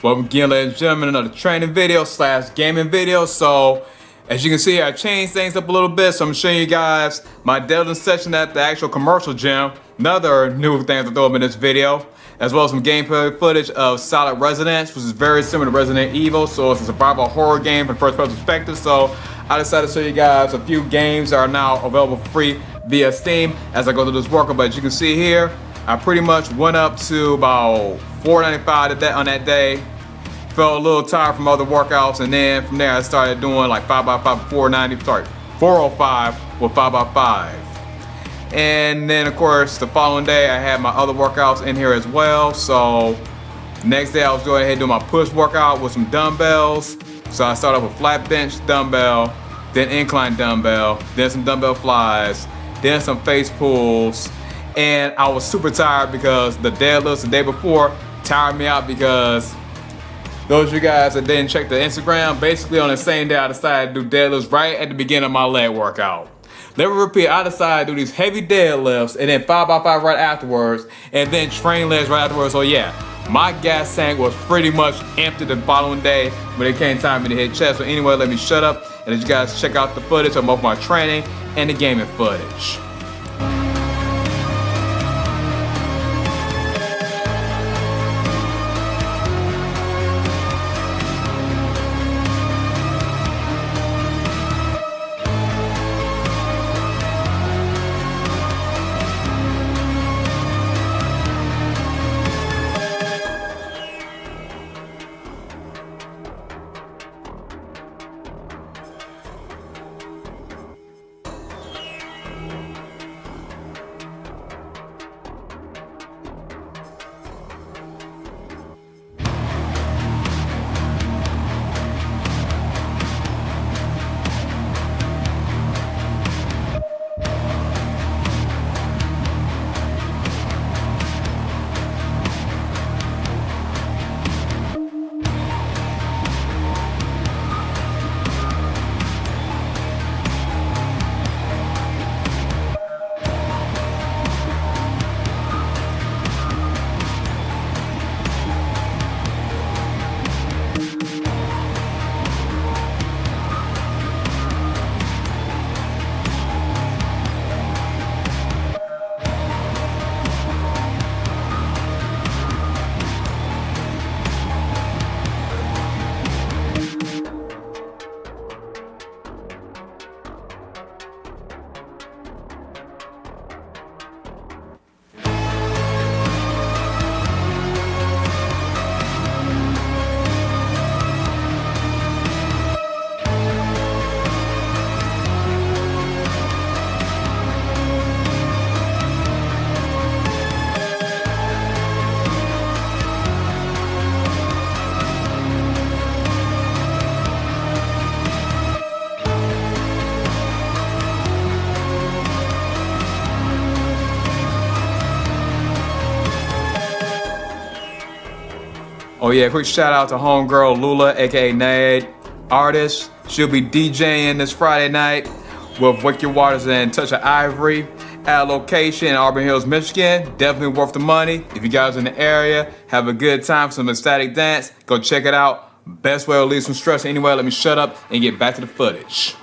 Welcome again, ladies and gentlemen, another training video slash gaming video. So, as you can see, I changed things up a little bit. So I'm showing you guys my deadlift session at the actual commercial gym. Another new thing to throw up in this video, as well as some gameplay footage of Solid Residence, which is very similar to Resident Evil. So it's a survival horror game from first person perspective. So I decided to show you guys a few games that are now available for free via Steam as I go through this workout. But as you can see here, I pretty much went up to about $495 on that day. Felt a little tired from other workouts, and then from there I started doing like 5x5, 405 with 5x5. And then of course the following day I had my other workouts in here as well. So next day I was going ahead and do my push workout with some dumbbells. So I started with flat bench dumbbell, then incline dumbbell, then some dumbbell flies, then some face pulls. And I was super tired because the deadlifts the day before tired me out, because those of you guys that didn't check the Instagram, basically on the same day I decided to do deadlifts right at the beginning of my leg workout. Let me repeat, I decided to do these heavy deadlifts and then 5x5 right afterwards, and then train legs right afterwards. So yeah, my gas tank was pretty much empty the following day when it came time for me to hit chest. So anyway, let me shut up and let you guys check out the footage of both my training and the gaming footage. Oh yeah, quick shout out to homegirl Lula, aka Nade, artist. She'll be DJing this Friday night with Wicked Waters and Touch of Ivory at a location in Auburn Hills, Michigan. Definitely worth the money. If you guys are in the area, have a good time, some ecstatic dance, go check it out. Best way to relieve some stress. Anyway, let me shut up and get back to the footage.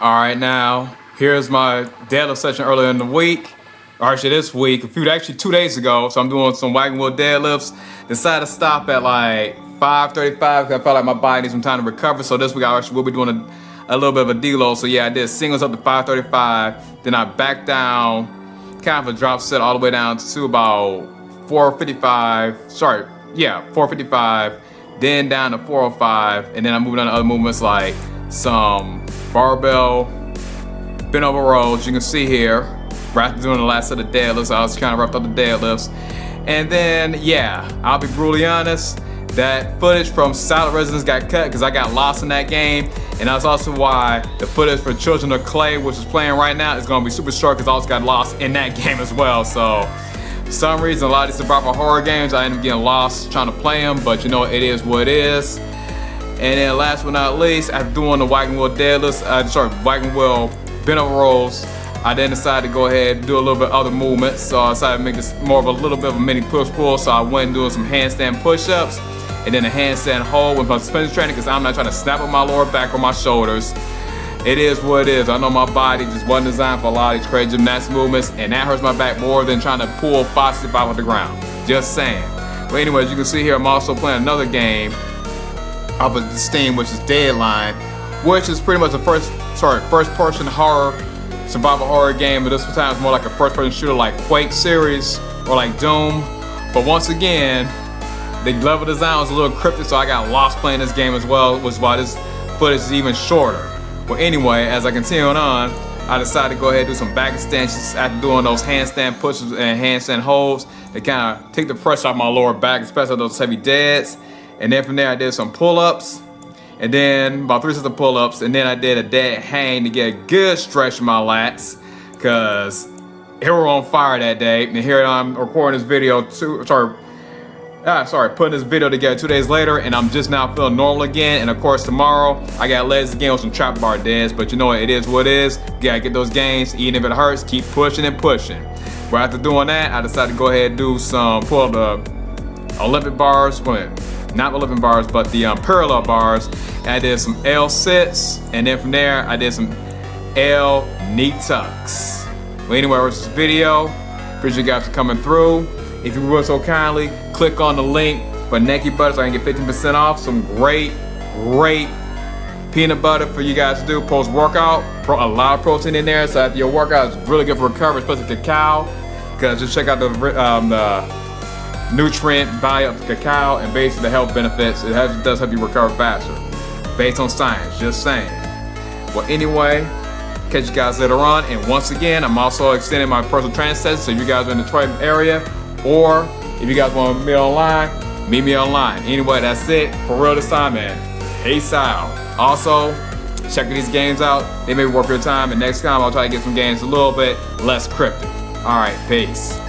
All right, now here's my deadlift session earlier in the week. Or actually this week, actually 2 days ago. So I'm doing some wagon wheel deadlifts. Decided to stop at like 5:35 because I felt like my body needs some time to recover. So this week I actually will be doing a little bit of a deload. So yeah, I did singles up to 5:35. Then I backed down, kind of a drop set all the way down to about 4:55. Sorry, yeah, 4:55. Then down to 4:05. And then I'm moving on to other movements like some barbell bent over rows. You can see here. Right after doing the last set of deadlifts, I was kind of roughed up the deadlifts. And then, yeah, I'll be brutally honest, that footage from Solid Residence got cut because I got lost in that game. And that's also why the footage for Children of Clay, which is playing right now, is gonna be super short because I also got lost in that game as well. So, for some reason, a lot of these survival horror games, I end up getting lost trying to play them, but you know, it is what it is. And then last but not least, after doing the wagon wheel deadlifts, wagon wheel bent over rolls, I then decided to go ahead and do a little bit of other movements. So I decided to make this more of a little bit of a mini push-pull. So I went and doing some handstand push-ups and then a handstand hold with my suspension training because I'm not trying to snap on my lower back or my shoulders. It is what it is. I know my body just wasn't designed for a lot of these crazy gymnastics movements, and that hurts my back more than trying to pull 5 step out of the ground. Just saying. But anyways, you can see here I'm also playing another game off of Steam, which is Deadline, which is pretty much the first person horror survival horror game, but this time it's more like a first-person shooter like Quake series or like Doom. But once again, the level design was a little cryptic, so I got lost playing this game as well, which is why this footage is even shorter. Well, anyway, as I continue on, I decided to go ahead and do some back extensions after doing those handstand pushes and handstand holds to kind of take the pressure off my lower back, especially those heavy deads. And then from there, I did some pull-ups. And then about 3 sets of pull-ups, and then I did a dead hang to get a good stretch in my lats, cause they were on fire that day. And here I'm recording this video putting this video together 2 days later, and I'm just now feeling normal again. And of course tomorrow I got legs again with some trap bar deads, but you know what, it is what it is. You gotta get those gains, even if it hurts, keep pushing and pushing. But after doing that, I decided to go ahead and do some pull the Olympic bars. Not Olympic bars, but the parallel bars. And I did some L sits, and then from there I did some L knee tucks. Well, anyway, this is the video. Appreciate you guys for coming through. If you would so kindly, click on the link for Neki Butter so I can get 15% off. Some great peanut butter for you guys to do post-workout. A lot of protein in there, so after your workout, it's really good for recovery, especially cacao. Because just check out the nutrient value of cacao and basically the health benefits. It does help you recover faster, based on science, just saying. Well, anyway, catch you guys later on. And once again, I'm also extending my personal training sessions, so if you guys are in the Detroit area, or if you guys want to meet online, meet me online. Anyway, that's it for real this time, man. Peace out. Also, check these games out. They may be worth your time, and next time I'll try to get some games a little bit less cryptic. All right, peace.